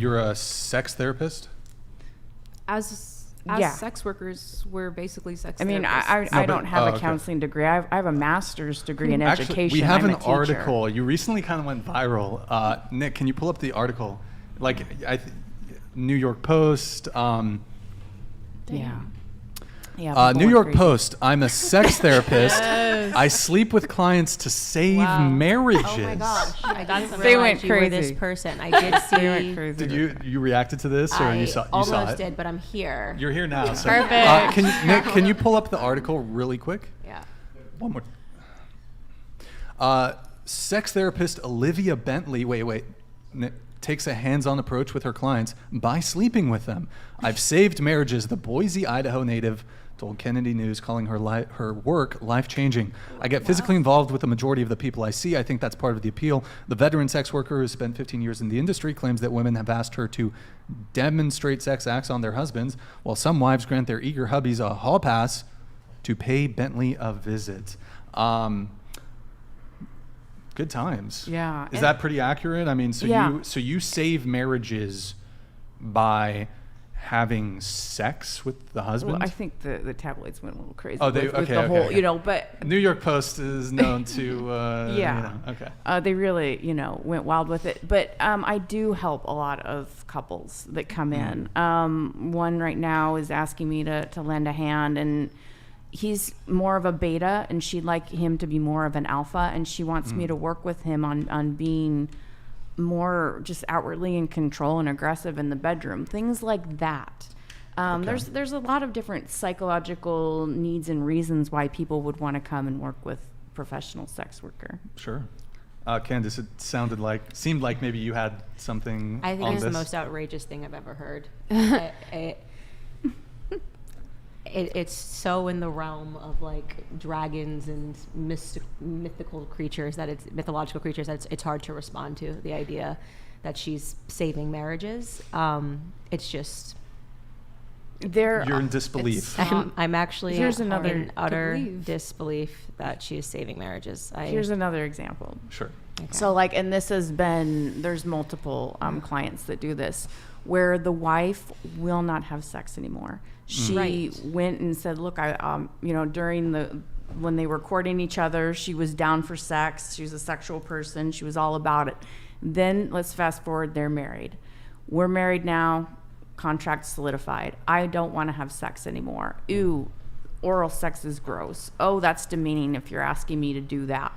You're a sex therapist? As sex workers, we're basically sex I mean, therapists. I don't have a counseling degree. I have a master's degree in Actually, education. we have I'm an a teacher. article. You recently kind of went viral. Nick, can you pull up the article? Like, New York Post. Yeah. New York Post. I'm a sex therapist. I sleep with clients to save marriages. Oh my gosh! I didn't They realize went you were crazy. this person. I did see. They went crazy. Did you reacted to this, or you saw almost it? did, but I'm here. You're here now. So, Perfect. Nick, can you pull up the article really quick? Yeah. One more. Sex therapist Olivia Bentley. Wait. Nick takes a hands-on approach with her clients by sleeping with them. I've saved marriages. The Boise, Idaho native told Kennedy News, calling her work life-changing. I get physically involved with the majority of the people I see. I think that's part of the appeal. The veteran sex worker who spent 15 years in the industry claims that women have asked her to demonstrate sex acts on their husbands, while some wives grant their eager hubbies a hall pass to pay Bentley a visit. Good times. Yeah. Is that pretty accurate? I mean, Yeah. you save marriages by having sex with the husband? Well, I think the tabloids went a little crazy. Oh, they- with okay, the okay, whole, okay. but New York Post is known to okay. they really, went wild with it. But I do help a lot of couples that come in. One right now is asking me to lend a hand, and he's more of a beta, and she'd like him to be more of an alpha, and she wants me to work with him on being more just outwardly in control and aggressive in the bedroom, things like that. There's a lot of different psychological needs and reasons why people would want to come and work with professional sex worker. Sure. Candace, it seemed like maybe you had something I think on it's this. the most outrageous thing I've ever heard. It's so in the realm of like dragons and mythological creatures that it's hard to respond to. The idea that she's saving marriages, it's just. You're in disbelief. I'm actually in utter belief. disbelief that she is saving marriages. Here's another example. Sure. Okay. So and this there's multiple clients that do this, where the wife will not have sex anymore. She Right. went and said, look, during when they were courting each other, she was down for sex. She was a sexual person. She was all about it. Then let's fast forward, they're married. We're married now, contract solidified. I don't want to have sex anymore. Ew, oral sex is gross. Oh, that's demeaning if you're asking me to do that.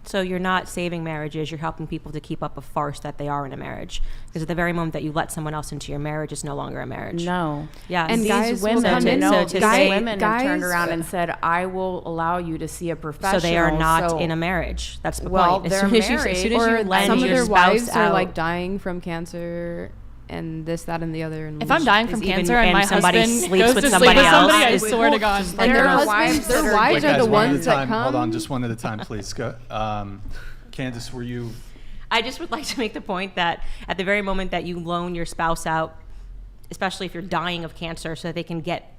So you're not saving marriages, you're helping people to keep up a farce that they are in a marriage. Because at the very moment that you let someone else into your marriage, it's no longer a marriage. No. Yeah. And These guys will women, come in- these guys- women have turned guys- around and said, I will allow you to see a professional. So they are not in a marriage. That's the Well, point. they're As soon as married. you Or lend some of your their spouse wives are out, like dying from cancer and this, that, and the other. And If I'm dying from Is even- cancer and and my somebody husband sleeps goes with to somebody sleep with somebody, else, I swear to God. and their There are husbands, wives their that are- wives Wait, are guys, the one at ones a time. that come. Hold on, just one at a time, please. Go. Candace, were you? I just would like to make the point that at the very moment that you loan your spouse out, especially if you're dying of cancer so that they can get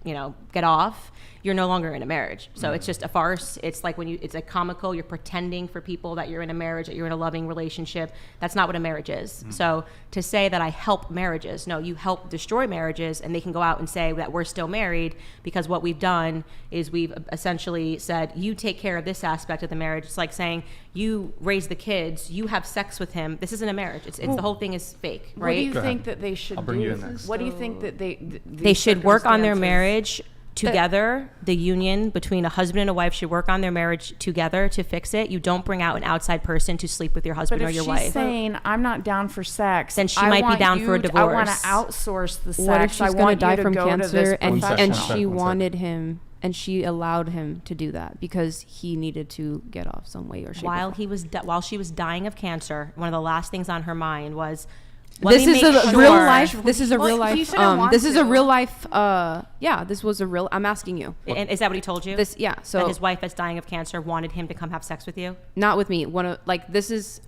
off, you're no longer in a marriage. So it's just a farce. It's like it's a comical, you're pretending for people that you're in a marriage, that you're in a loving relationship. That's not what a marriage is. So to say that I help marriages, no, you help destroy marriages, and they can go out and say that we're still married because what we've done is we've essentially said, you take care of this aspect of the marriage. It's like saying, you raise the kids, you have sex with him. This isn't a marriage. It's the whole thing is fake, What do right? you Go think ahead. that they should I'll bring do? you in next. What do you think that They should work on their circumstances- marriage together. The union between a husband and a wife should work on their marriage together to fix it. You don't bring out an outside person to sleep with your husband But or if your she's wife. saying, I'm not down for sex, Then she I might be want down you for a to- I want to divorce. outsource the sex. What if she's I going to want die you from go to this cancer and professional. she One wanted him and she allowed him to do that because he needed to get off some way or shape? While she was dying of cancer, one of the last things on her mind was, This is a real life. This is a Well, real he life. shouldn't want This is a to. real life. Yeah, this was a real. I'm asking you. And is that what he told you? This, yeah. that So his wife that's dying of cancer wanted him to come have sex with you? not with me. This is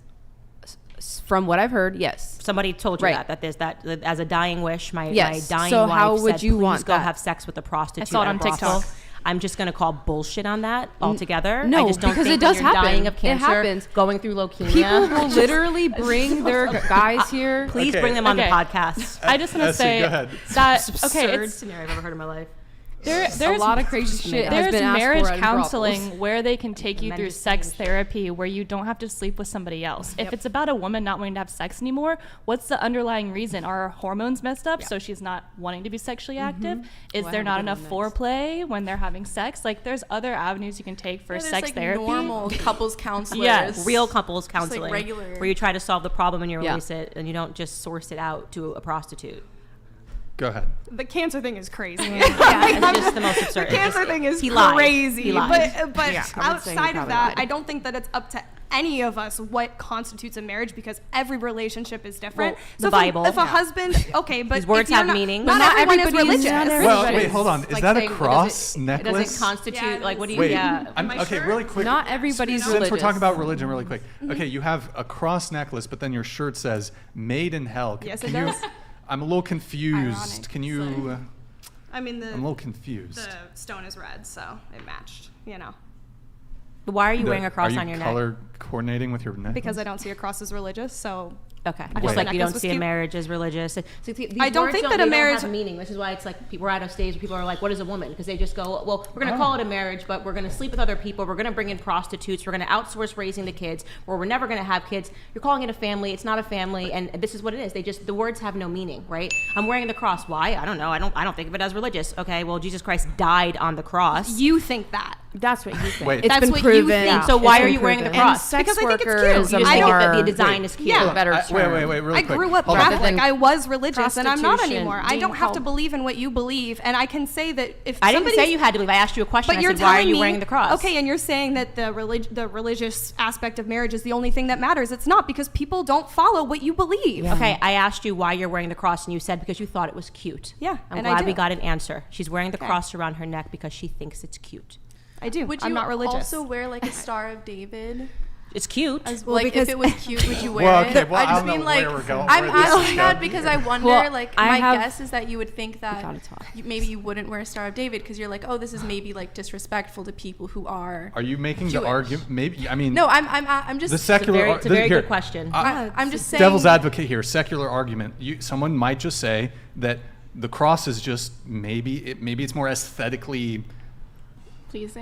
from what I've heard. Yes. Somebody told you Right. that there's that as a dying wish. My Yes. dying So wife how would said, you please want go that? have sex with a prostitute. I saw it at a on brothel." TikTok. I'm just going to call bullshit on that altogether. No, I just don't because think it does when you're dying happen. of It cancer, happens. going through leukemia. People will literally bring their guys here. Please Okay. bring them on the Okay. podcast. I just want to Essie, say go ahead. that Absurd it's scenario I've ever heard in my life. there's a lot of crazy shit has There's been asked marriage for at brothels. counseling where they can take you Men through just sex saying shit. therapy where you don't have to sleep with somebody else. If it's about a woman not wanting to have sex anymore, what's the underlying reason? Are her hormones messed up so she's not wanting to be sexually active? Is there not enough foreplay when they're having sex? Like there's other avenues you can take for Yeah, there's sex like therapy. normal couples counselors. Yes. Real couples like counseling, regular. where you try to solve the problem and you Yeah. release it, and you don't just source it out to a prostitute. Go ahead. The cancer thing is crazy. It's just the most absurd. The cancer thing is He lied. crazy. He lied. But Yeah, I would say he outside of probably that, lied. I don't think that it's up to any of us what constitutes a marriage because every relationship is different. Well, so the if Bible. if a husband, okay, but These words if you're have not, meaning. Not, But not everyone is everybody's- religious. not Well, everybody's wait, hold on. Is Like that a saying, cross It necklace? doesn't constitute, Yeah, like, what do you, Wait, yeah. I'm, okay, really quick. Not everybody's Since religious. we're talking about religion really quick. Okay, you have a cross necklace, but then your shirt says "Made in Hell." Yes, Can it you, does. I'm a little confused. Ironic, Can you? I mean, I'm a little confused. the stone is red, so it matched, But why are you wearing a cross Are you on your color coordinating with your necklace? because I don't see a cross as religious, so neck? Okay. I Just thought like you necklace don't was see a cute. marriage as religious. So, these I don't words think that a they don't marriage- have meaning, which is why it's like we're at a stage where people are like, what is a woman? Because they just go, well, we're going to call it a marriage, but we're going to sleep with other people. We're going to bring in prostitutes. We're going to outsource raising the kids, or we're never going to have kids. You're calling it a family. It's not a family, and this is what it is. The words have no meaning, right? I'm wearing the cross. Why? I don't know. I don't think of it as religious. Okay, well, Jesus Christ died on the cross. you think that. That's what you think. Wait, It's That's been what you proven. think. So why It's are been you wearing the proven. cross? sex Because I think it's worker cute. is You a just think more that the design is cute. Yeah. better wait, term. really I quick. grew up Hold on. Catholic. than I was religious, and I'm not prostitution anymore. I being don't have to called- believe in what you believe, and I can say that if I didn't say somebody's- you had to believe. I asked you a question. But I you're said, why are telling you me, wearing the cross? Okay, and you're saying that the religious aspect of marriage is the only thing that matters. It's not because people don't follow what you believe. Okay, I asked you why you're wearing the cross, and you said because you thought it was cute. Yeah, I'm and I glad do. we got an answer. She's wearing the cross around her neck because she thinks it's cute. I do. Would you I'm not religious. also wear like a Star of David? It's cute. As, Well, like because- if it was cute, would you wear Well, it? okay, well, I I just don't know mean like where we're going- I'm where this is asking that going. because I wonder. Well, like I my have- guess is that you would think that gotta talk. maybe you wouldn't wear a Star of David because you're like, oh, this is maybe like disrespectful to people who are. Are you making Jewish. the argument? Maybe. I mean. No, I'm just. The secular. It's a very good question. I'm just saying. Devil's advocate here. Secular argument. Someone might just say that the cross is just maybe it's more aesthetically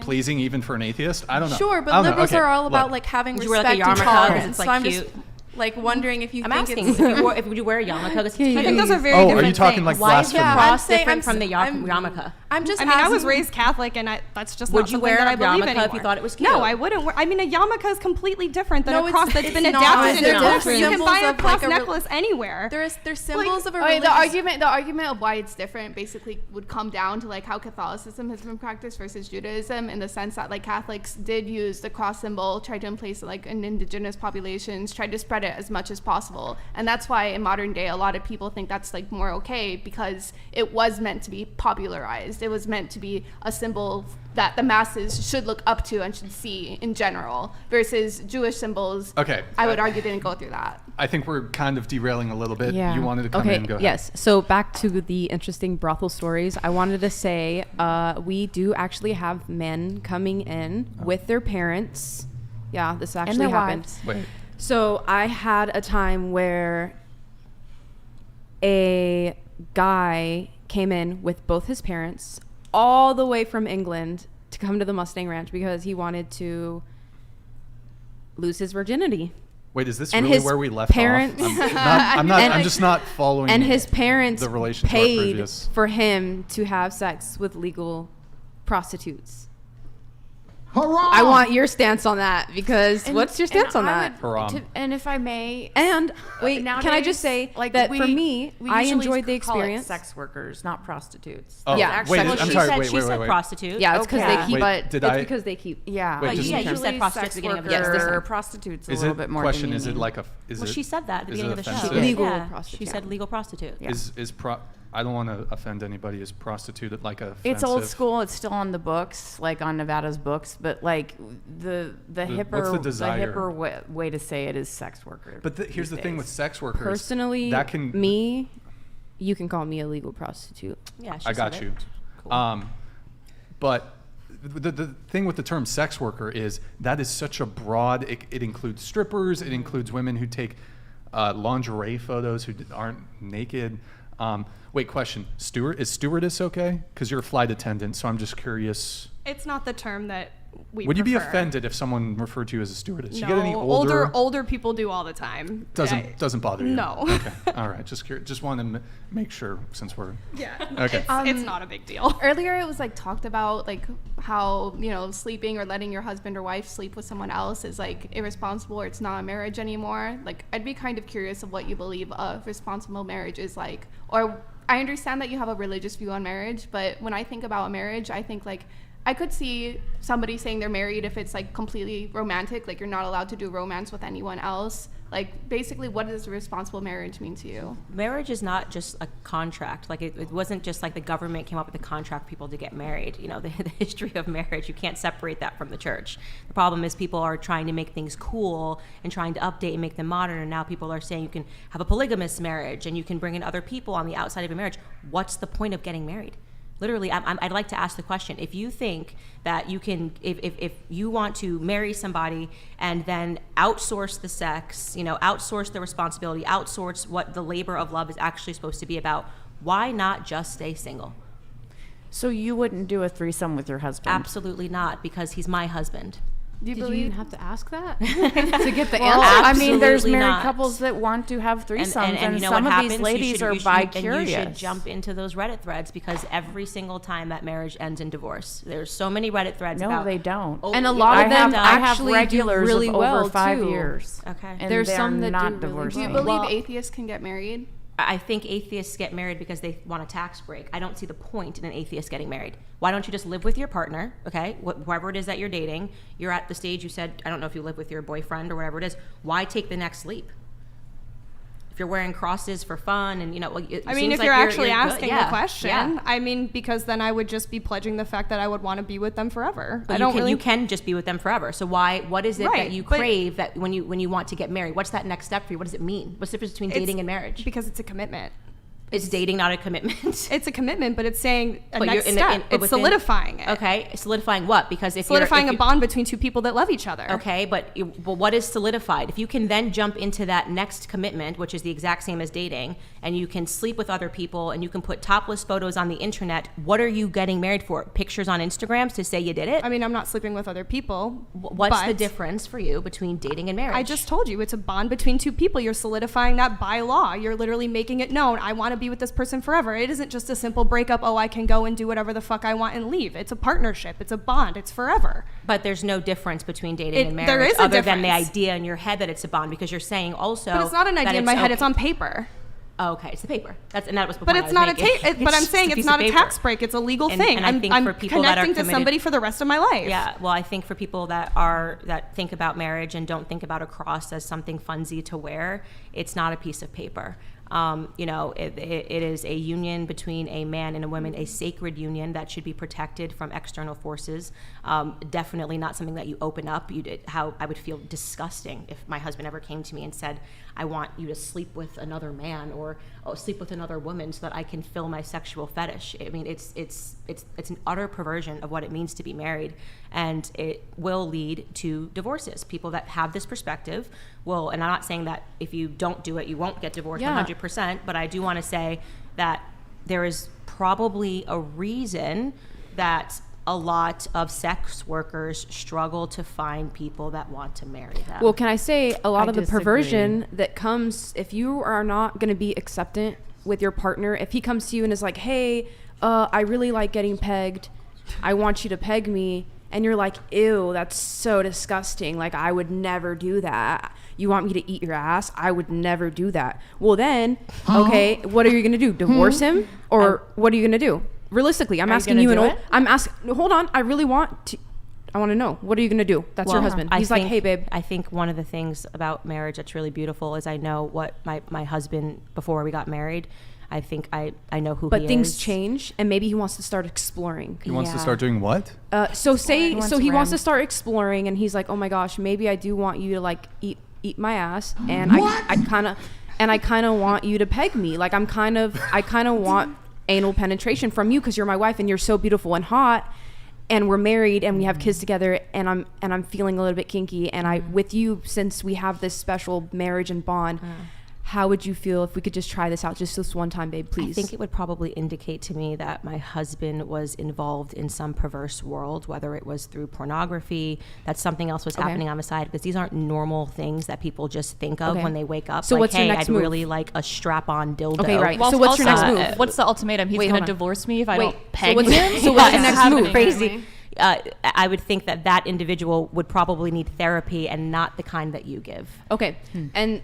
pleasing even for an atheist. I don't know. Sure, I but don't know. liberals Okay, are all about look. like having Would you wear, like, a respect and yarmulke 'cause tolerance. it's, So like, I'm just cute? like wondering if you I'm think asking, it's. would you wear a yarmulke? 'Cause it's I think those are very Oh, different are you talking things. like why is the blasphemy? Yeah, cross I'm saying- different from the I'm- yarmulke? I'm just. I mean, I was asking- raised Catholic, and that's just Would not you something wear that a I believe yarmulke if anymore. you thought it was cute? No, I wouldn't. I mean, a yarmulke is completely different than No, a cross it's- that's it's been not. adapted They're into different culture. You can symbols buy a of, cross like, a re- necklace anywhere. There's symbols of a Okay, religious. the argument of why it's different basically would come down to like how Catholicism has been practiced versus Judaism, in the sense that like Catholics did use the cross symbol, tried to emplace it like in indigenous populations, tried to spread it as much as possible, and that's why in modern day a lot of people think that's like more okay because it was meant to be popularized. It was meant to be a symbol that the masses should look up to and should see in general, versus Jewish symbols. Okay. I would argue didn't go through that. I think we're kind of derailing a little bit. Yeah. You wanted to come okay, in. Go ahead. Yes. So back to the interesting brothel stories. I wanted to say we do actually have men coming in with their parents. Yeah, this actually their happened. wives. Wait. So I had a time where a guy came in with both his parents all the way from England to come to the Mustang Ranch because he wanted to lose his virginity. Wait, is this And really his where we left parents- off? I'm And- just not following. And his parents the relation to our paid previous. for him to have sex with legal prostitutes. Hurrah! I want your stance on that because And- what's your stance on and I that? would- Haram. and if I may, And wait, can I nowadays, just say like, that we- for me, we I usually enjoyed the call it experience. Sex workers, not prostitutes. Oh, Yeah, wait, actually, I'm she sorry. said, Wait, she wait, said wait. prostitute. Yeah, it's because Okay. they keep. Wait, did it's I? because they keep. Yeah, Wait, but just- Yeah, in you terms- said prostitute at sex the beginning of the worker, show. prostitutes a Is little it bit more question? Is it demeaning. like a? Is Well, it? she said that at the is it beginning of the show. offensive? Legal Yeah. prostitute. She said legal prostitute. Yeah. Is I don't want to offend anybody. Is prostitute like a? It's old school. It's still on the books, like on Nevada's books. But like the what's hipper, the desire? way to say it is sex worker. But here's the these thing days. with sex workers. Personally, that can me, you can call me a legal prostitute. Yeah, she I got said you. it. Cool. But the thing with the term sex worker is that is such a broad, it includes strippers, it includes women who take lingerie photos who aren't naked. Wait, question. Is stewardess okay? Because you're a flight attendant, so I'm just curious. It's not the term that we Would you be prefer. offended if someone referred to you as a stewardess? No, You get any older people do all the time. Doesn't bother you? No. Okay. All right. Just curious. Just wanted to make sure since we're. Yeah. Okay. It's not a big deal. Earlier it was like talked about like how, you know, sleeping or letting your husband or wife sleep with someone else is like irresponsible or it's not a marriage anymore. Like I'd be kind of curious of what you believe a responsible marriage is like. Or I understand that you have a religious view on marriage, but when I think about a marriage, I think like I could see somebody saying they're married if it's like completely romantic, like you're not allowed to do romance with anyone else. Like basically, what does a responsible marriage mean to you? Marriage is not just a contract. Like it wasn't just like the government came up with a contract for people to get married. You know, the history of marriage, you can't separate that from the church. The problem is people are trying to make things cool and trying to update and make them modern. And now people are saying you can have a polygamous marriage and you can bring in other people on the outside of a marriage. What's the point of getting married? Literally, I'd like to ask the question, if you think that you can, if you want to marry somebody and then outsource the sex, you know, outsource the responsibility, outsource what the labor of love is actually supposed to be about, why not just stay single? So you wouldn't do a threesome with your husband? Absolutely not, because he's my husband. Do you Did believe? you even have to ask that to get the Well, answer? I mean, there's Absolutely married not. couples that want to have threesomes, and you know some what of these happens? ladies are And bi-curious. you should jump into those Reddit threads because every single time that marriage ends in divorce, there's so many Reddit threads No, about. they don't. Oh, And a yeah. lot I of them have, I have actually do regulars really of well, over 5 too. years. Okay. And There's they're some that not do really divorcing. Do you well. believe Well- atheists can get married? I think atheists get married because they want a tax break. I don't see the point in an atheist getting married. Why don't you just live with your partner, okay? Whoever it is that you're dating, you're at the stage you said, I don't know if you live with your boyfriend or whatever it is. Why take the next leap? If you're wearing crosses for fun and, you know, it I mean, seems if like you're actually good. asking Yeah, the question, yeah. I mean, because then I would just be pledging the fact that I would want to be with them forever. But I don't really. you can just be with them forever. So what is it Right, that you but- crave that when you want to get married? What's that next step for you? What does it mean? What's the difference between It's- dating and marriage? Because it's a commitment. Is dating not a commitment? It's a commitment, but it's saying a But next you're step. It's within- solidifying it. Okay, solidifying what? Because if Solidifying you're, a bond between two people that love each other. Okay, but what is solidified? If you can then jump into that next commitment, which is the exact same as dating, and you can sleep with other people and you can put topless photos on the internet, what are you getting married for? Pictures on Instagrams to say you did it? I mean, I'm not sleeping with other people. What's the but difference for you between dating and marriage? I just told you it's a bond between two people. You're solidifying that by law. You're literally making it known. I want to be with this person forever. It isn't just a simple breakup. Oh, I can go and do whatever the fuck I want and leave. It's a partnership. It's a bond. It's forever. But there's no difference between dating and marriage there is a other than the difference. idea in your head that it's a bond, because you're saying also But it's not an that idea in my head. okay. It's on paper. Oh, okay, it's the paper. And that was the But point it's I was not a making. but I'm just saying piece it's of not a paper. tax break. It's a legal And- thing. and I think I'm for people that are connecting to committed- somebody for the rest of my life. Yeah, well, I think for people that think about marriage and don't think about a cross as something funsy to wear, it's not a piece of paper. You know, it is a union between a man and a woman, a sacred union that should be protected from external forces. Definitely not something that you open up. How I would feel disgusting if my husband ever came to me and said, I want you to sleep with another man or sleep with another woman so that I can fill my sexual fetish. I mean, it's an utter perversion of what it means to be married, and it will lead to divorces. People that have this perspective will, and I'm not saying that if you don't do it, you won't get divorced 100%, but I do want to say that there is probably a reason that a lot of sex workers struggle to find people that want to marry them. Well, can I say a lot I of the disagree. perversion that comes if you are not going to be acceptant with your partner, if he comes to you and is like, hey, I really like getting pegged, I want you to peg me, and you're like, ew, that's so disgusting, like I would never do that. You want me to eat your ass? I would never do that. Well then, okay, what are you going to do? Divorce him? Or what are you going to do? Realistically, I'm Are you asking gonna you do an it? I'm asking, hold on, I want to know, what are you going to do? That's your husband. He's like, hey babe. I think one of the things about marriage that's really beautiful is I know what my husband, before we got married, I think I know who he is. But things change, and maybe he wants to start exploring. He wants to Yeah. start doing what? So He wants he wants rim. to start exploring, and he's like, oh my gosh, maybe I do want you to like eat my ass, and I kind of want you to peg me. Like I kind of want anal penetration from you because you're my wife and you're so beautiful and hot. and we're married and we have kids together, and I'm feeling a little bit kinky, and I with you, since we have this special marriage and bond, how would you feel if we could just try this out just this one time, babe, please? I think it would probably indicate to me that my husband was involved in some perverse world, whether it was through pornography, that something else was happening on the side, because these aren't normal things that people just think of when they wake up. So like, what's your hey, next I'd move? really like a strap-on dildo. Okay, right. Well, So what's your next move? What's the ultimatum? He's Wait, going hold to on. divorce me if I Wait, don't peg what's him? so what's your Yeah, next move? Crazy. I would think that individual would probably need therapy, and not the kind that you give. Okay, and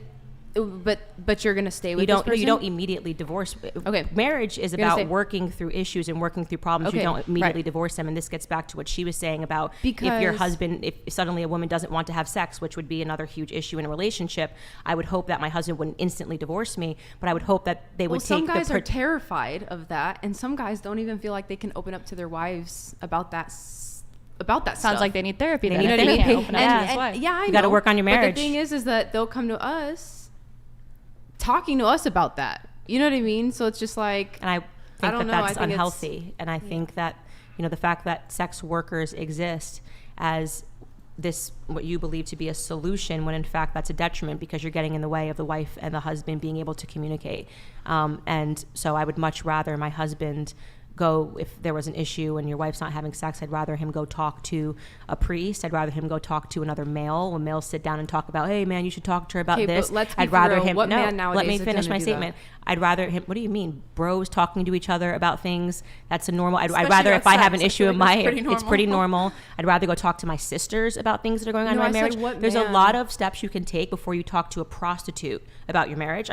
but you're gonna stay with You this person? don't immediately divorce. Okay. Marriage is You're gonna about stay. working through issues and working through problems. You Okay, don't immediately right. divorce them. And this gets back to what she was saying about if your Because- husband, if suddenly a woman doesn't want to have sex, which would be another huge issue in a relationship, I would hope that my husband wouldn't instantly divorce me, but I would hope that they would Well, take some guys the are terrified of that, and some guys don't even feel like they can open up to their wives about that Sounds stuff. like they need therapy. They then. need If they therapy. can't open up to Yeah. his And wife. yeah, I know. You gotta work on your marriage. But the thing is that they'll come to us talking to us about that. You know what I mean? So it's just like, And I think don't that know, I that's think it's- unhealthy. And I think that, the fact that sex workers exist as this, what you believe to be a solution, when in fact that's a detriment, because you're getting in the way of the wife and the husband being able to communicate. And so I would much rather my husband go, if there was an issue and your wife's not having sex, I'd rather him go talk to a priest. I'd rather him go talk to another male. When males sit down and talk about, hey man, you should talk to her about Okay, but this. let's be I'd for rather real. him. What No, man nowadays let me is finish gonna my do that? statement. I'd rather him. What do you mean, bros talking to each other about things? That's a normal. I'd Especially rather, if I about have an sex, I issue feel in like my, that's pretty it's pretty normal. normal. I'd rather go talk to my sisters about things that are going on No, in I my said marriage. what There's a man? lot of steps you can take before you talk to a prostitute about your marriage.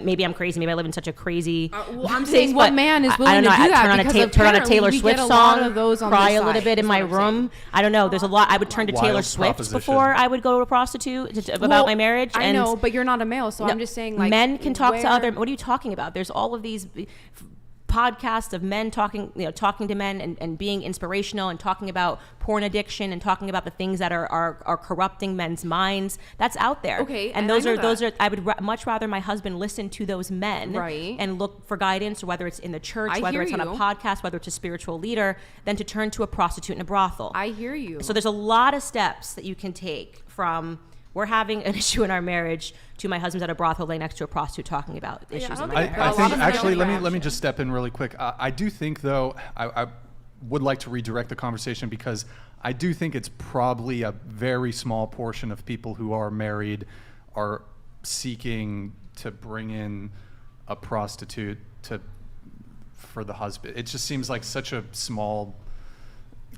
Maybe I'm crazy. Maybe I live in such a crazy. well, I'm place, saying what but man is I willing don't know. to do I that? turn on Because turn on a apparently Taylor we Swift get a lot song, of those on cry this a little side, bit in is my what I'm room. I don't know. There's a lot. I would turn to Wild Taylor Swift proposition. before I would go to a prostitute about Well, my marriage. I and know, but you're not a male, so no, I'm just saying, like, men can talk to where- other. What are you talking about? There's all of these podcasts of men talking to men and being inspirational and talking about porn addiction and talking about the things that are corrupting men's minds. That's out there. Okay, and and those I are know those that. are. I would much rather my husband listen to those men, Right. and look for guidance, whether it's in the church, I whether hear it's on a you. podcast, whether it's a spiritual leader, than to turn to a prostitute in a brothel. I hear you. So there's a lot of steps that you can take from we're having an issue in our marriage to my husband's at a brothel laying next to a prostitute talking about issues in don't my think marriage. I A lot think of them actually, don't let me just step in really quick. I do think though, I would like to redirect the conversation, because I do think it's probably a very small portion of people who are married are seeking to bring in a prostitute for the husband. It just seems like such a small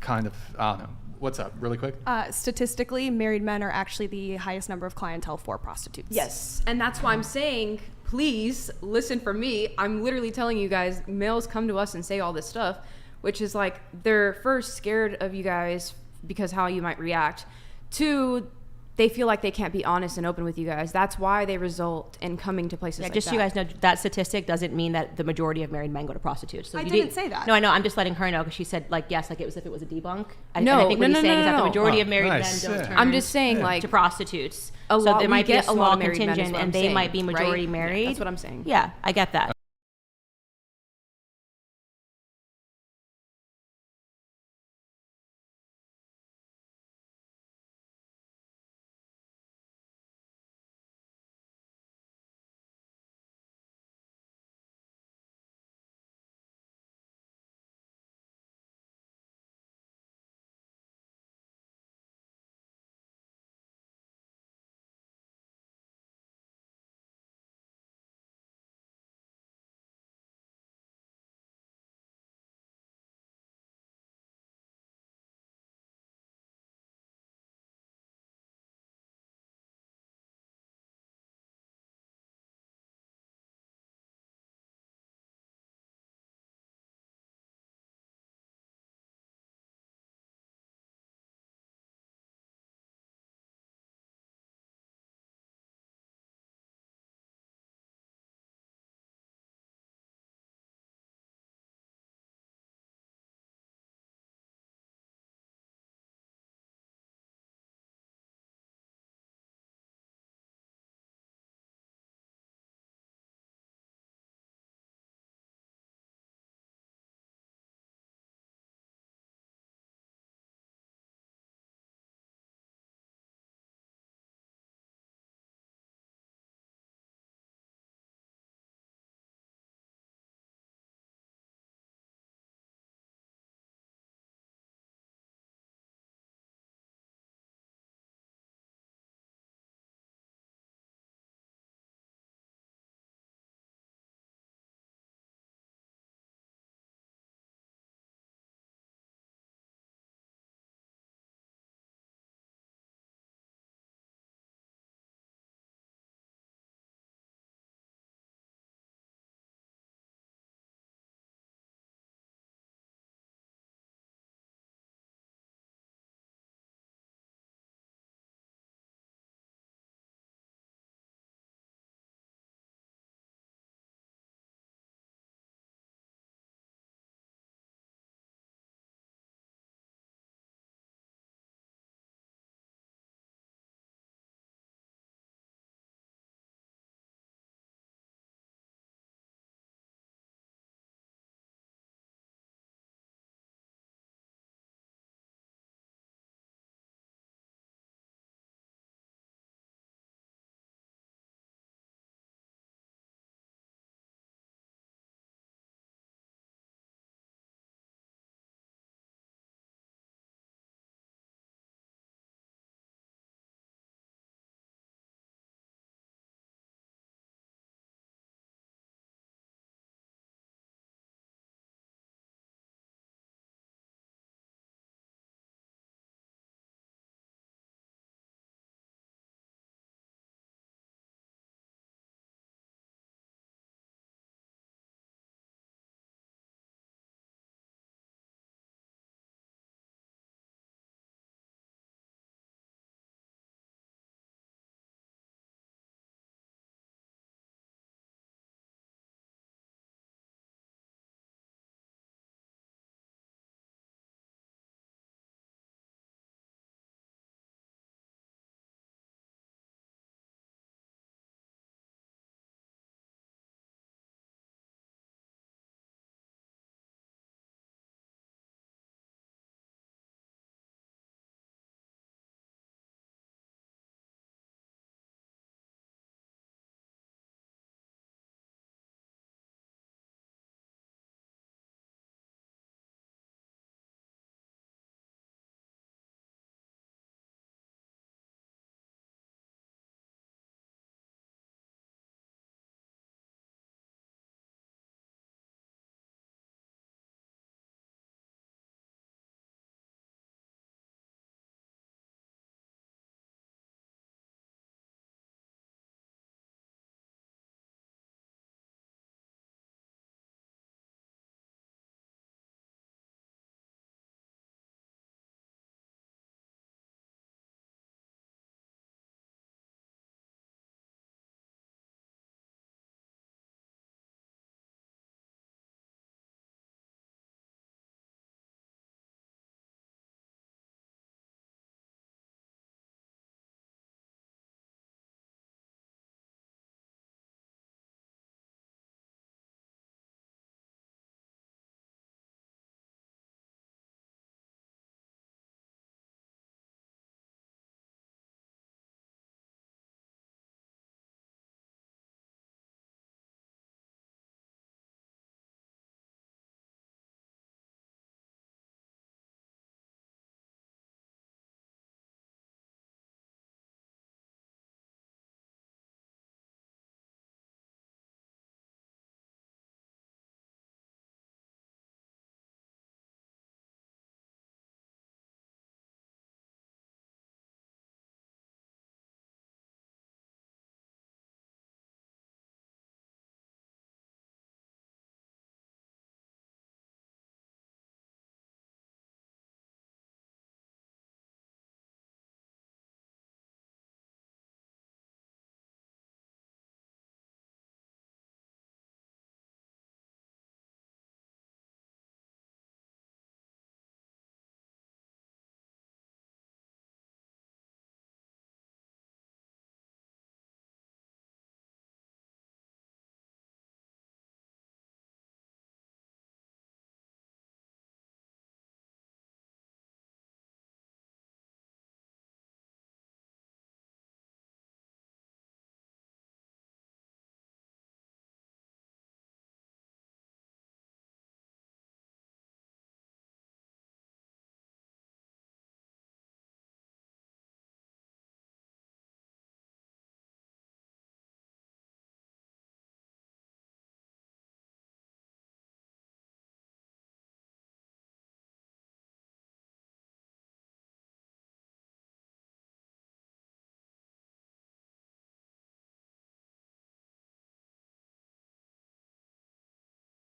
kind of, I don't know. What's up, really quick? Statistically, married men are actually the highest number of clientele for prostitutes. Yes, and that's why I'm saying, please listen for me. I'm literally telling you guys, males come to us and say all this stuff, which is like, they're first scared of you guys because how you might react. Two, they feel like they can't be honest and open with you guys. That's why they result in coming to places like Just that. so you guys know, that statistic doesn't mean that the majority of married men go to prostitutes. So I you didn't say that. No, I know. I'm just letting her know, because she said yes, like it was if it was a debunk. No, I think what no, he's no, saying is no, that the no. majority Oh, of married nice, men don't yeah. turn I'm just saying, Yeah. like, to prostitutes. a So lot, there we might be get a a lot small of married men, is contingent, what I'm and they saying, might be majority right? married. That's what I'm saying. Yeah, I get that.